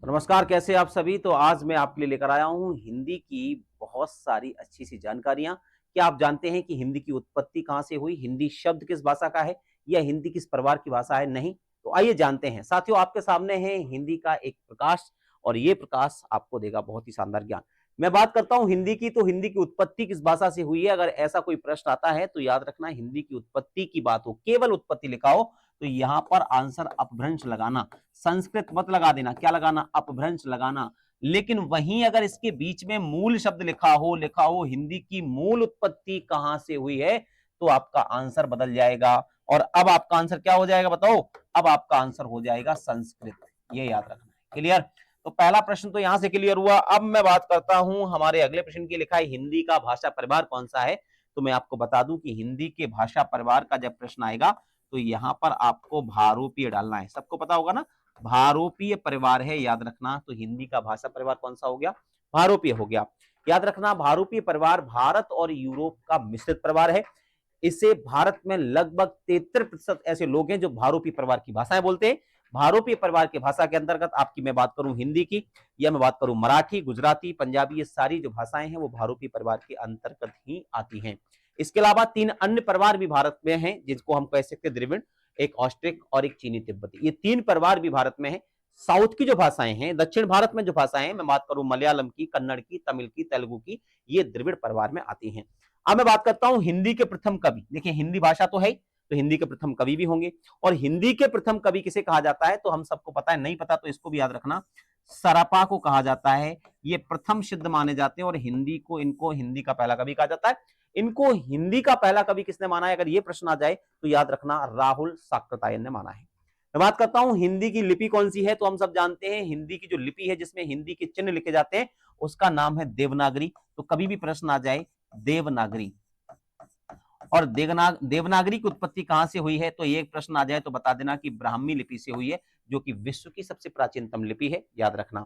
नमस्कार, कैसे आप सभी। तो आज मैं आपके लिए लेकर आया हूँ हिंदी की बहुत सारी अच्छी सी जानकारियां। क्या आप जानते हैं कि हिंदी की उत्पत्ति कहाँ से हुई, हिंदी शब्द किस भाषा का है या हिंदी किस परिवार की भाषा है? नहीं तो आइए जानते हैं। साथियों, आपके सामने है हिंदी का एक प्रकाश और ये प्रकाश आपको देगा बहुत ही शानदार ज्ञान। मैं बात करता हूँ हिंदी की, तो हिंदी की उत्पत्ति किस भाषा से हुई है। अगर ऐसा कोई प्रश्न आता है तो याद रखना, हिंदी की उत्पत्ति की बात हो, केवल उत्पत्ति लिखा हो तो यहाँ पर आंसर अपभ्रंश लगाना, संस्कृत मत लगा देना। क्या लगाना? अपभ्रंश लगाना। लेकिन वहीं अगर इसके बीच में मूल शब्द लिखा हो हिंदी की मूल उत्पत्ति कहां से हुई है, तो आपका आंसर बदल जाएगा। और अब आपका आंसर क्या हो जाएगा बताओ? अब आपका आंसर हो जाएगा संस्कृत। ये याद रखना है। क्लियर? तो पहला प्रश्न तो यहां से क्लियर हुआ। अब मैं बात करता हूं हमारे अगले प्रश्न की। लिखा है हिंदी का भाषा परिवार कौन सा है। तो मैं आपको बता दूं कि हिंदी के भाषा परिवार का जब प्रश्न आएगा तो यहां पर आपको भारूपीय डालना है। सबको पता होगा ना, भारोपीय परिवार है, याद रखना। तो हिंदी का भाषा परिवार कौन सा हो गया? भारोपीय हो गया। याद रखना, भारोपीय परिवार भारत और यूरोप का मिश्रित परिवार है। इसे भारत में लगभग 73% ऐसे लोग हैं जो भारोपीय परिवार की भाषाएं बोलते हैं। भारोपीय परिवार की भाषा के अंतर्गत आपकी मैं बात करूं हिंदी की, या मैं बात करूं मराठी, गुजराती, पंजाबी, ये सारी जो भाषाएं हैं वो भारोपीय परिवार के अंतर्गत ही आती हैं। इसके अलावा 3 अन्य परिवार भी भारत में हैं जिनको हम कह सकते हैं द्रविड़, एक ऑस्ट्रिक और एक चीनी तिब्बती। ये 3 परिवार भी भारत में है। साउथ की जो भाषाएं हैं, दक्षिण भारत में जो भाषाएं हैं, मैं बात करूं मलयालम की, कन्नड़ की, तमिल की, तेलुगु की, ये द्रविड़ परिवार में आती हैं। अब मैं बात करता हूं हिंदी के प्रथम कवि। देखिए, हिंदी भाषा तो है, तो हिंदी के प्रथम कवि भी होंगे। और हिंदी के प्रथम कवि किसे कहा जाता है तो हम सबको पता है, नहीं पता तो इसको भी याद रखना, सरपा को कहा जाता है। ये प्रथम सिद्ध माने जाते हैं और हिंदी को, इनको हिंदी का पहला कवि कहा जाता है। इनको हिंदी का पहला कवि किसने माना है, अगर ये प्रश्न आ जाए तो याद रखना, राहुल साकृतायन ने माना है। मैं बात करता हूं हिंदी की लिपि कौन सी है, तो हम सब जानते हैं हिंदी की जो लिपि है जिसमें हिंदी के चिन्ह लिखे जाते हैं उसका नाम है देवनागरी। तो कभी भी प्रश्न आ जाए देवनागरी, और देवनागरी की उत्पत्ति कहां से हुई है, तो ये प्रश्न आ जाए तो बता देना कि ब्राह्मी लिपि से हुई है, जो कि विश्व की सबसे प्राचीनतम लिपि है, याद रखना।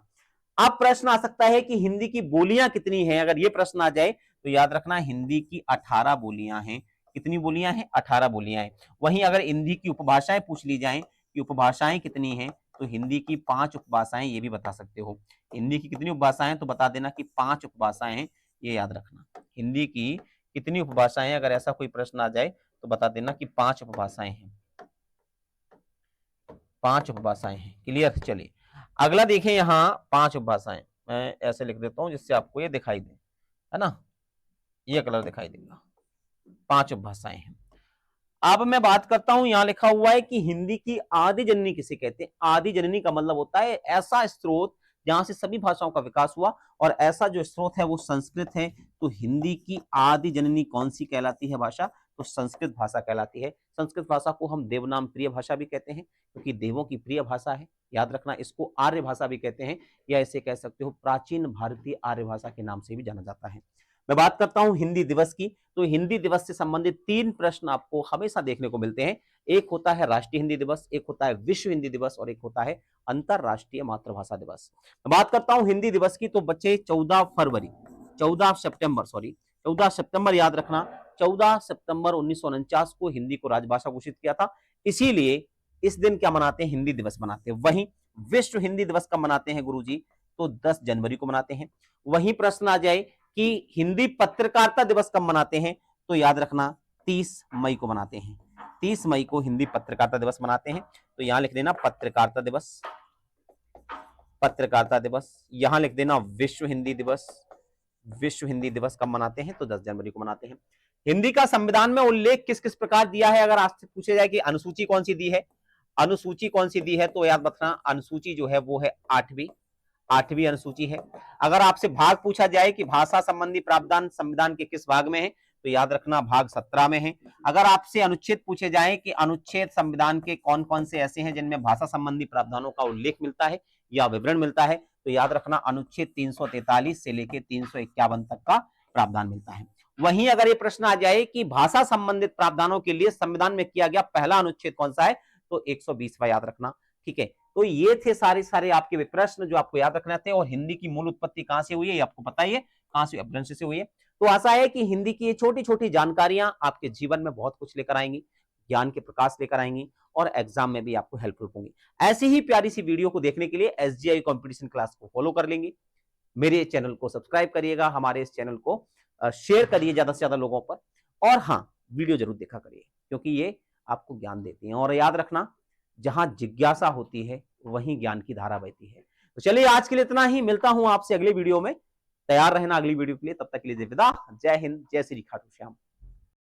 अब प्रश्न आ सकता है कि हिंदी की बोलियां कितनी हैं। अगर ये प्रश्न आ जाए तो याद रखना, हिंदी की 18 बोलियां हैं। कितनी बोलियां हैं? 18 बोलियां हैं। वहीं अगर हिंदी की उपभाषाएं पूछ ली जाएं कि उपभाषाएं कितनी हैं, तो हिंदी की 5 उपभाषाएं, ये भी बता सकते हो। हिंदी की कितनी उपभाषाएं, तो बता देना कि 5 उपभाषाएं हैं, ये याद रखना। हिंदी की कितनी उपभाषाएं, अगर ऐसा कोई प्रश्न आ जाए तो बता देना कि 5 उपभाषाएं हैं। 5 उपभाषाएं हैं। क्लियर? चलिए अगला देखें, यहाँ 5 उपभाषाएं, मैं ऐसे लिख देता हूं जिससे आपको ये दिखाई दे, है ना, ये कलर दिखाई देगा। 5 उपभाषाएं हैं। अब मैं बात करता हूं, यहां लिखा हुआ है कि हिंदी की आदि जननी किसे कहते हैं। आदि जननी का मतलब होता है ऐसा स्रोत जहां से सभी भाषाओं का विकास हुआ, और ऐसा जो स्रोत है वो संस्कृत है। तो हिंदी की आदि जननी कौन सी कहलाती है भाषा, तो संस्कृत भाषा कहलाती है। संस्कृत भाषा को हम देवनाम प्रिय भाषा भी कहते हैं, क्योंकि देवों की प्रिय भाषा है। याद रखना, इसको आर्य भाषा भी कहते हैं, या ऐसे कह सकते हो प्राचीन भारतीय आर्य भाषा के नाम से भी जाना जाता है। मैं बात करता हूं हिंदी दिवस की, तो हिंदी दिवस से संबंधित 3 प्रश्न आपको हमेशा देखने को मिलते हैं। एक होता है राष्ट्रीय हिंदी दिवस, एक होता है विश्व हिंदी दिवस, और एक होता है अंतरराष्ट्रीय मातृभाषा दिवस। मैं बात करता हूं हिंदी दिवस की, तो बच्चे 14 सितंबर याद रखना, 14 सितंबर 1949 को हिंदी को राजभाषा घोषित किया था। इसीलिए इस दिन क्या मनाते हैं, हिंदी दिवस मनाते हैं। वहीं विश्व हिंदी दिवस कब मनाते हैं गुरुजी, तो 10 जनवरी को मनाते हैं। वहीं प्रश्न आ जाए कि हिंदी पत्रकारिता दिवस कब मनाते हैं, तो याद रखना 30 मई को मनाते हैं। 30 मई को हिंदी पत्रकारिता दिवस मनाते हैं। तो यहां लिख देना पत्रकारिता दिवस, पत्रकारिता दिवस। यहां लिख देना विश्व हिंदी दिवस। विश्व हिंदी दिवस कब मनाते हैं, तो 10 जनवरी को मनाते हैं। हिंदी का संविधान में उल्लेख किस किस प्रकार दिया है, अगर आपसे पूछे जाए कि अनुसूची कौन सी दी है, अनुसूची कौन सी दी है, तो याद रखना अनुसूची जो है वो है 8वीं अनुसूची है। अगर आपसे भाग पूछा जाए कि भाषा संबंधी प्रावधान संविधान के किस भाग में है, तो याद रखना भाग 17 में है। अगर आपसे अनुच्छेद पूछे जाए कि अनुच्छेद संविधान के कौन कौन से ऐसे हैं जिनमें भाषा संबंधी प्रावधानों का उल्लेख मिलता है या विवरण मिलता है, तो याद रखना अनुच्छेद 343 से लेकर 351 तक का प्रावधान मिलता है। वहीं अगर ये प्रश्न आ जाए कि भाषा संबंधित प्रावधानों के लिए संविधान में किया गया पहला अनुच्छेद कौन सा है, तो 120वां याद रखना। ठीक है, तो ये थे सारे आपके प्रश्न जो आपको याद रखने थे। और हिंदी की मूल उत्पत्ति कहां से हुई है, आपको पता ही है, कहां से, अपभ्रंश से हुई है। तो आशा है कि हिंदी की ये छोटी छोटी जानकारियां आपके जीवन में बहुत कुछ लेकर आएंगी, ज्ञान के प्रकाश लेकर आएंगी। और एग्जाम में भी आपको हेल्पफुल होंगी। ऐसी ही प्यारी सी वीडियो को देखने के लिए एसजीआई कंपटीशन क्लास को फॉलो कर लेंगे, मेरे चैनल को सब्सक्राइब करिएगा, हमारे इस चैनल को शेयर करिए ज्यादा से ज्यादा लोगों पर, और हाँ, वीडियो जरूर देखा करिए क्योंकि ये आपको ज्ञान देती हैं। और याद रखना, जहां जिज्ञासा होती है वहीं ज्ञान की धारा बहती है। तो चलिए आज के लिए इतना ही, मिलता हूं आपसे अगले वीडियो में। तैयार रहना अगली वीडियो के लिए, तब तक के लिए विदा। जय हिंद, जय श्री खाटू श्याम।